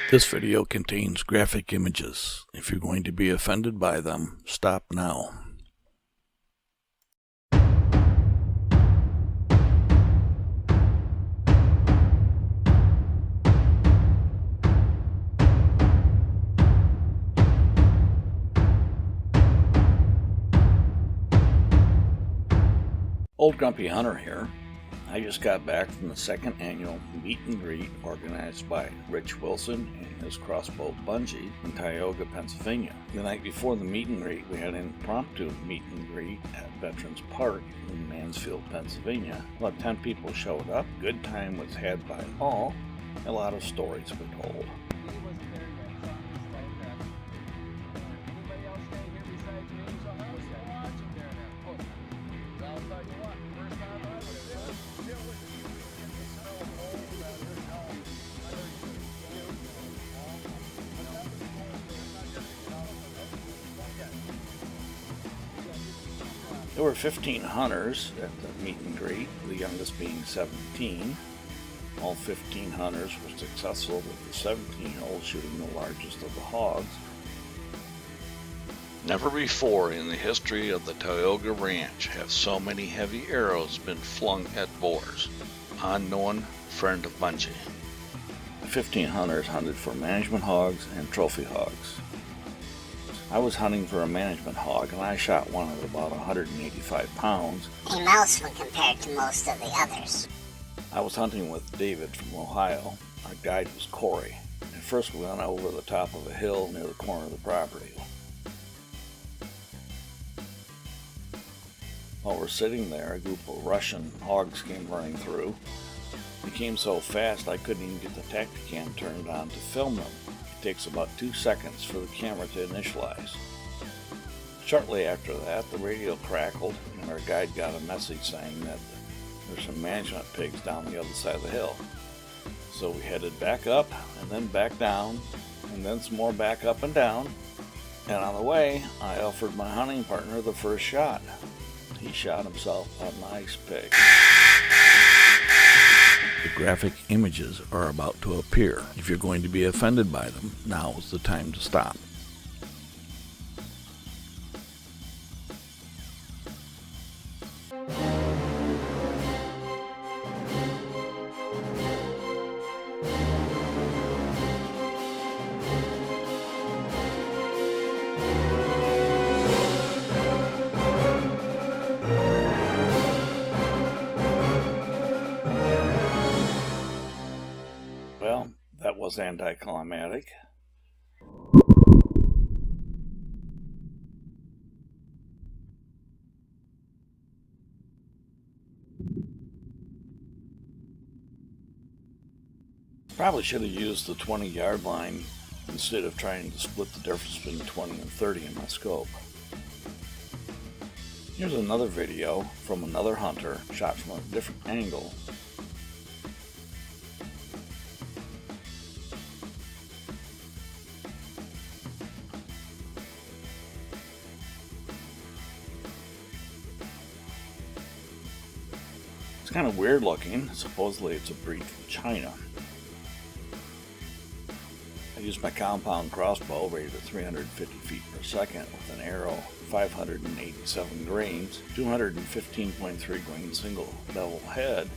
This video contains graphic images. If you're going to be offended by them, stop now. Old Grumpy Hunter here. I just got back from the second annual meet and greet organized by Rich Wilson and his crossbow Bunjie in Tioga, Pennsylvania. The night before the meet and greet, we had an impromptu meet and greet at Veterans Park in Mansfield, Pennsylvania. About 10 people showed up. Good time was had by all. A lot of stories were told. There were 15 hunters at the meet and greet, the youngest being 17. All 15 hunters were successful, with the 17-year-old shooting the largest of the hogs. Never before in the history of the Tioga Ranch have so many heavy arrows been flung at boars. Unknown friend of Bunjie. The 15 hunters hunted for management hogs and trophy hogs. I was hunting for a management hog, and I shot one at about 185 pounds. A mouse when compared to most of the others. I was hunting with David from Ohio. Our guide was Corey. At first we went over the top of a hill near the corner of the property. While we're sitting there, a group of Russian hogs came running through. They came so fast I couldn't even get the Tacticam turned on to film them. It takes about 2 seconds for the camera to initialize. Shortly after that, the radio crackled and our guide got a message saying that there's some management pigs down the other side of the hill. So we headed back up and then back down and then some more back up and down. And on the way, I offered my hunting partner the first shot. He shot himself a nice pig. The graphic images are about to appear. If you're going to be offended by them, now is the time to stop. Well, that was anticlimactic. Probably should have used the 20-yard line instead of trying to split the difference between 20 and 30 in my scope. Here's another video from another hunter shot from a different angle. It's kind of weird looking. Supposedly it's a breed from China. I used my compound crossbow rated at 350 feet per second with an arrow 587 grains, 215.3 grain single bevel head,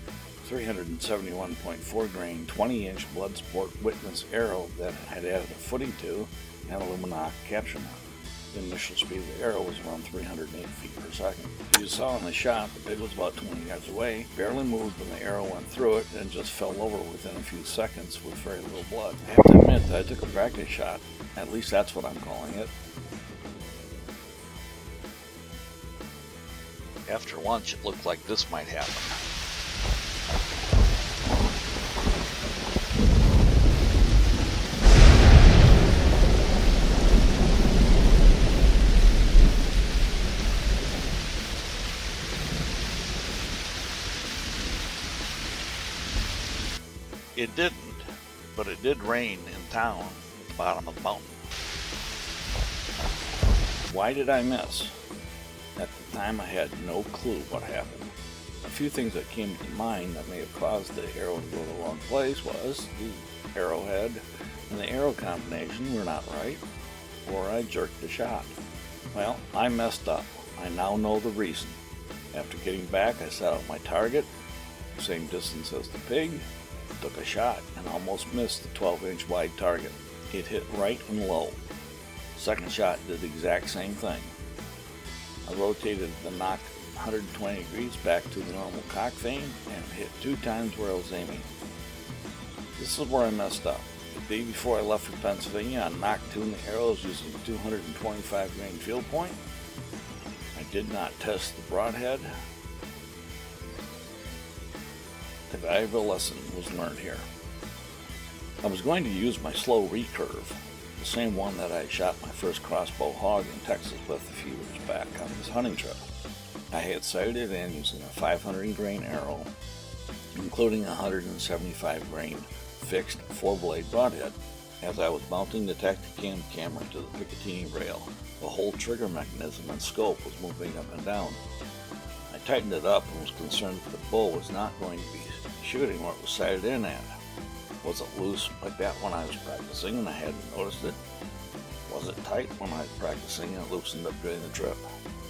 371.4 grain 20-inch Bloodsport Witness arrow that had added a footing to and a Luminok capture mount. The initial speed of the arrow was around 308 feet per second. As you saw in the shot, the pig was about 20 yards away, barely moved when the arrow went through it, and just fell over within a few seconds with very little blood. I have to admit that I took a practice shot. At least that's what I'm calling it. After lunch, it looked like this might happen. It didn't, but it did rain in town at the bottom of the mountain. Why did I miss? At the time I had no clue what happened. A few things that came to mind that may have caused the arrow to go the wrong place was the arrowhead and the arrow combination were not right, or I jerked the shot. Well, I messed up. I now know the reason. After getting back, I set out my target, same distance as the pig, took a shot, and almost missed the 12-inch wide target. It hit right and low. Second shot did the exact same thing. I rotated the nock 120 degrees back to the normal cock vane and hit 2 times where I was aiming. This is where I messed up. The day before I left for Pennsylvania, I nock-tuned the arrows using 225 grain field point. I did not test the broadhead. The valuable lesson was learned here. I was going to use my slow recurve, the same one that I shot my first crossbow hog in Texas with a few years back on this hunting trip. I had sighted it in using a 500 grain arrow, including a 175 grain fixed 4-blade broadhead. As I was mounting the Tacticam camera to the Picatinny rail, the whole trigger mechanism and scope was moving up and down. I tightened it up and was concerned that the bow was not going to be shooting where it was sighted in at. Was it loose like that when I was practicing and I hadn't noticed it? Was it tight when I was practicing and it loosened up during the trip?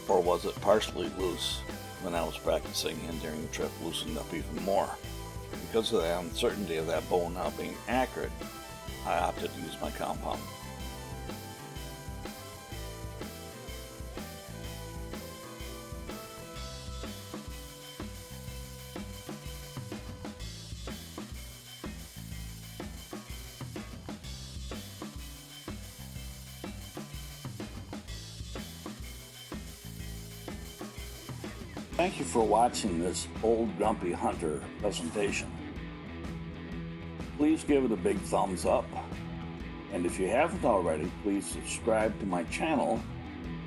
Or was it partially loose when I was practicing and during the trip loosened up even more? Because of the uncertainty of that bow now being accurate, I opted to use my compound. Thank you for watching this Old Grumpy Hunter presentation. Please give it a big thumbs up, and if you haven't already, please subscribe to my channel,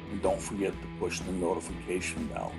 and don't forget to push the notification bell.